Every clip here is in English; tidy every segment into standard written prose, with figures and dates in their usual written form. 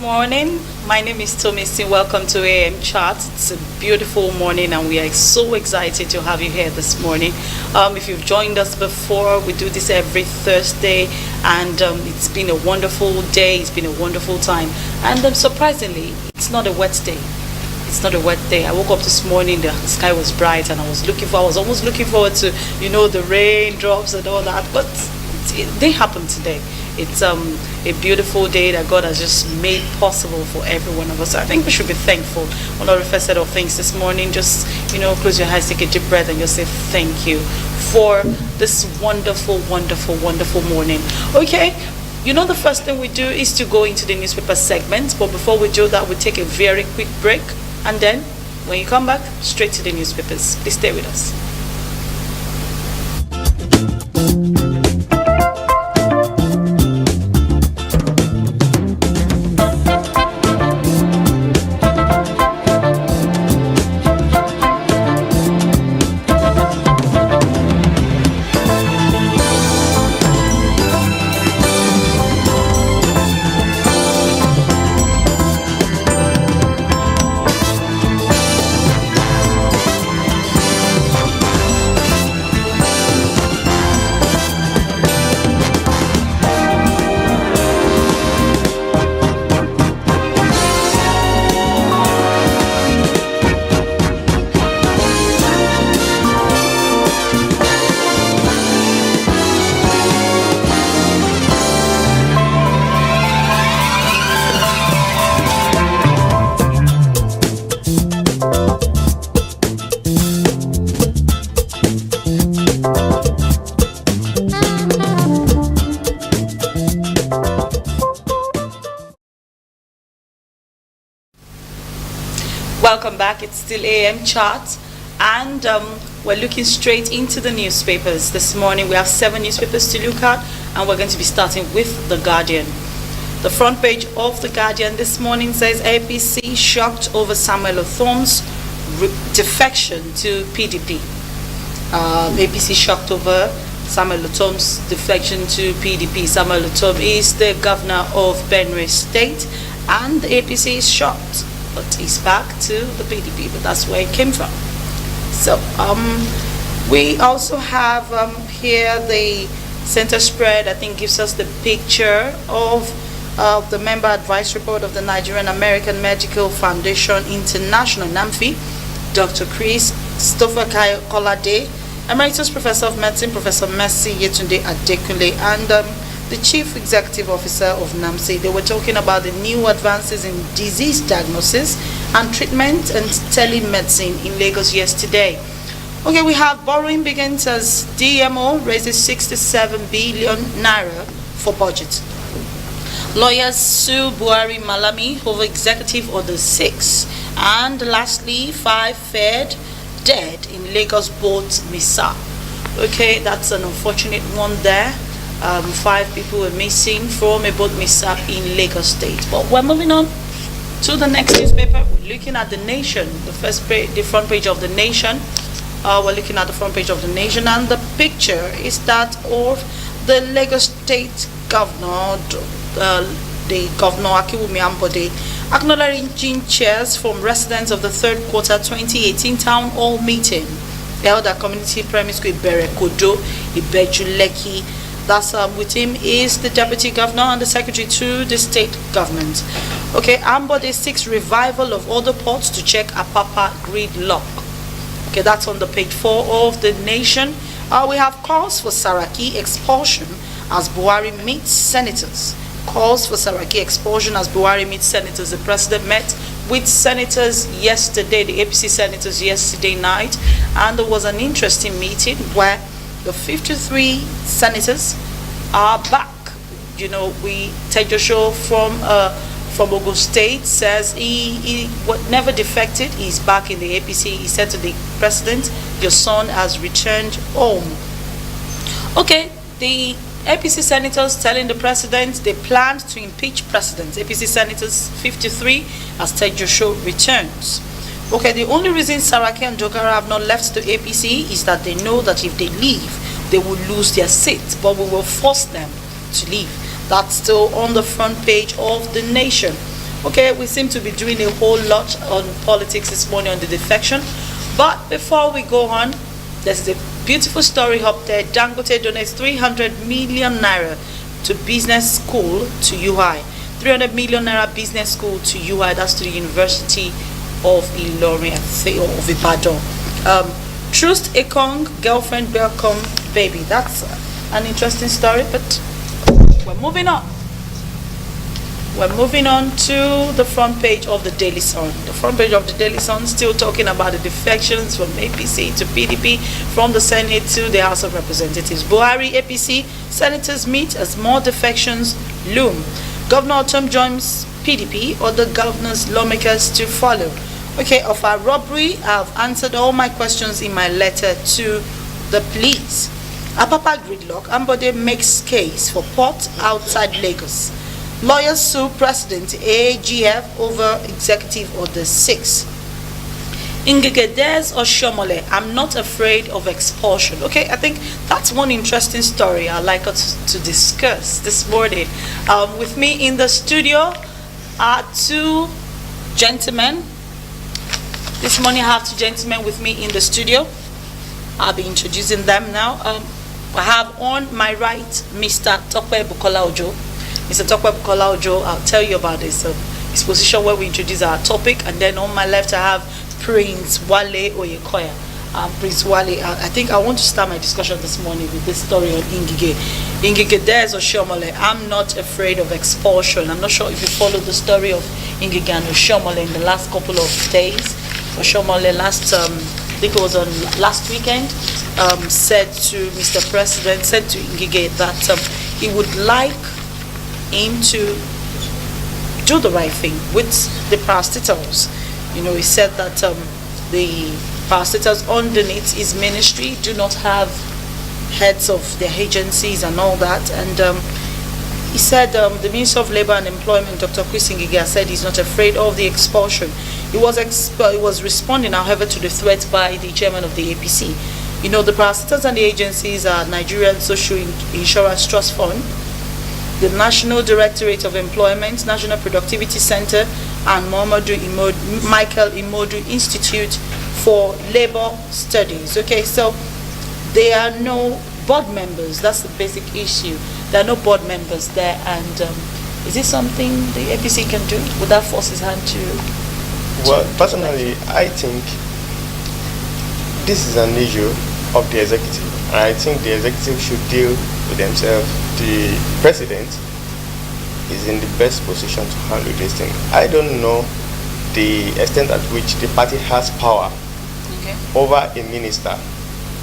morning. My name is Tomisi. Welcome to AM Chat. It's a beautiful morning, and we are so excited to have you here this morning. If you've joined us before, we do this every Thursday, and it's been a wonderful day. It's been a wonderful time, and surprisingly, it's not a wet day. It's not a wet day. I woke up this morning, the sky was bright, and I was almost looking forward to, the raindrops and all that, but they happen today. It's a beautiful day that God has just made possible for every one of us. So I think we should be thankful. One of the first set of things this morning, just, close your eyes, take a deep breath, and just say thank you for this wonderful, wonderful, wonderful morning. Okay, the first thing we do is to go into the newspaper segment. But before we do that, we take a very quick break. And then, when you come back, straight to the newspapers. Please stay with us. Welcome back. It's still AM Chat, and we're looking straight into the newspapers. This morning we have 7 newspapers to look at, and we're going to be starting with The Guardian. The front page of The Guardian this morning says APC shocked over Samuel Othom's defection to PDP. APC shocked over Samuel Othom's defection to PDP. Samuel Othom is the governor of Benue State, and the APC is shocked. But he's back to the PDP, but that's where it came from. So we also have here the center spread. I think gives us the picture of the member advice report of the Nigerian American Medical Foundation International, NAMFI, Dr. Christopher Kolade, Emeritus Professor of Medicine, Professor Mercy Yetunde Adekunle, and the Chief Executive Officer of NAMSI. They were talking about the new advances in disease diagnosis and treatment and telemedicine in Lagos yesterday. Okay, we have borrowing begins as DMO raises 67 billion naira for budget. Lawyers sue Buhari Malami over executive order 6. And lastly, 5 fared dead in Lagos boat mishap. Okay, that's an unfortunate one there. 5 people were missing from a boat mishap in Lagos State. But we're moving on to the next newspaper. We're looking at The Nation, the front page of The Nation. We're looking at the front page of The Nation, and the picture is that of the Lagos State governor, the governor Akinwumi Ambode, acknowledging cheers from residents of the third quarter 2018 town hall meeting held at community primary school Iberekodo, Ibeju Lekki. That's with him is the deputy governor and the secretary to the state government. Okay, Ambode seeks revival of other ports to check Apapa gridlock. Okay, that's on the page 4 of The Nation. We have calls for Saraki expulsion as Buhari meets senators. Calls for Saraki expulsion as Buhari meets senators. The president met with senators yesterday, the APC senators yesterday night, and there was an interesting meeting where the 53 senators are back. Tejo from Ogun State says he never defected. He's back in the APC. He said to the president, "Your son has returned home." Okay, the APC senators telling the president they planned to impeach president. APC senators 53 as Tejo returns. Okay, the only reason Saraki and Jogara have not left the APC is that they know that if they leave, they will lose their seats, but we will force them to leave. That's still on the front page of The Nation. Okay, we seem to be doing a whole lot on politics this morning on the defection. But before we go on, there's a beautiful story up there. Dangote donates 300 million naira to business school to UI. 300 million naira business school to UI, that's to the University of Ilorin of Ibadan. Trust Ekong, girlfriend welcome baby. That's an interesting story, but we're moving on. We're moving on to the front page of the Daily Sun. The front page of the Daily Sun still talking about the defections from APC to PDP, from the Senate to the House of Representatives. Buhari APC senators meet as more defections loom. Governor Otom joins PDP, other governors, lawmakers to follow. Okay, of our robbery, I've answered all my questions in my letter to the police. Apapa gridlock, Ambode makes case for port outside Lagos. Lawyers sue President AGF over Executive Order 6. Ngigedez or Shomole, I'm not afraid of expulsion. Okay, I think that's one interesting story I'd like us to discuss this morning. With me in the studio are two gentlemen. This morning I have two gentlemen with me in the studio. I'll be introducing them now. I have on my right Mr. Tokwe Bukola Ojo. Mr. Tokwe Bukola Ojo, I'll tell you about his position where we introduce our topic, and then on my left I have Prince Wale Oyekoya. Prince Wale, I think I want to start my discussion this morning with this story on Ngige. Ngige Dez Oshomole, I'm not afraid of expulsion. I'm not sure if you followed the story of Ngige and Oshomole in the last couple of days. Oshomole I think it was on last weekend, said to Mr. President, said to Ngige that he would like him to do the right thing with the parastatals. You know, he said that the parastatals underneath his ministry do not have heads of their agencies and all that. And he said the Minister of Labour and Employment, Dr. Chris Ngige, said he's not afraid of the expulsion. He was responding, however, to the threat by the chairman of the APC. You know, the parastatals and the agencies are Nigerian Social Insurance Trust Fund, the National Directorate of Employment, National Productivity Center, and Michael Imodu Institute for Labor Studies. Okay, so there are no board members. That's the basic issue. There are no board members there, and is this something the APC can do? Would that force his hand to? Well, personally, I think this is an issue of the executive. I think the executive should deal with themselves. The president is in the best position to handle this thing. I don't know the extent at which the party has power over a minister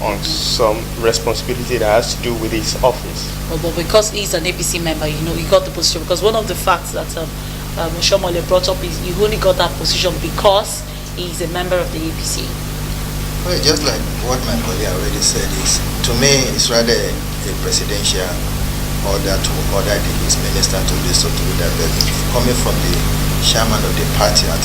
on some responsibility that has to do with his office. Well, but because he's an APC member, you know, he got the position. Because one of the facts that Shomole brought up is he only got that position because he's a member of the APC. Well, just like what my colleague already said, is to me it's rather a presidential order to order his minister to do so, to do that. But coming from the chairman of the party, I think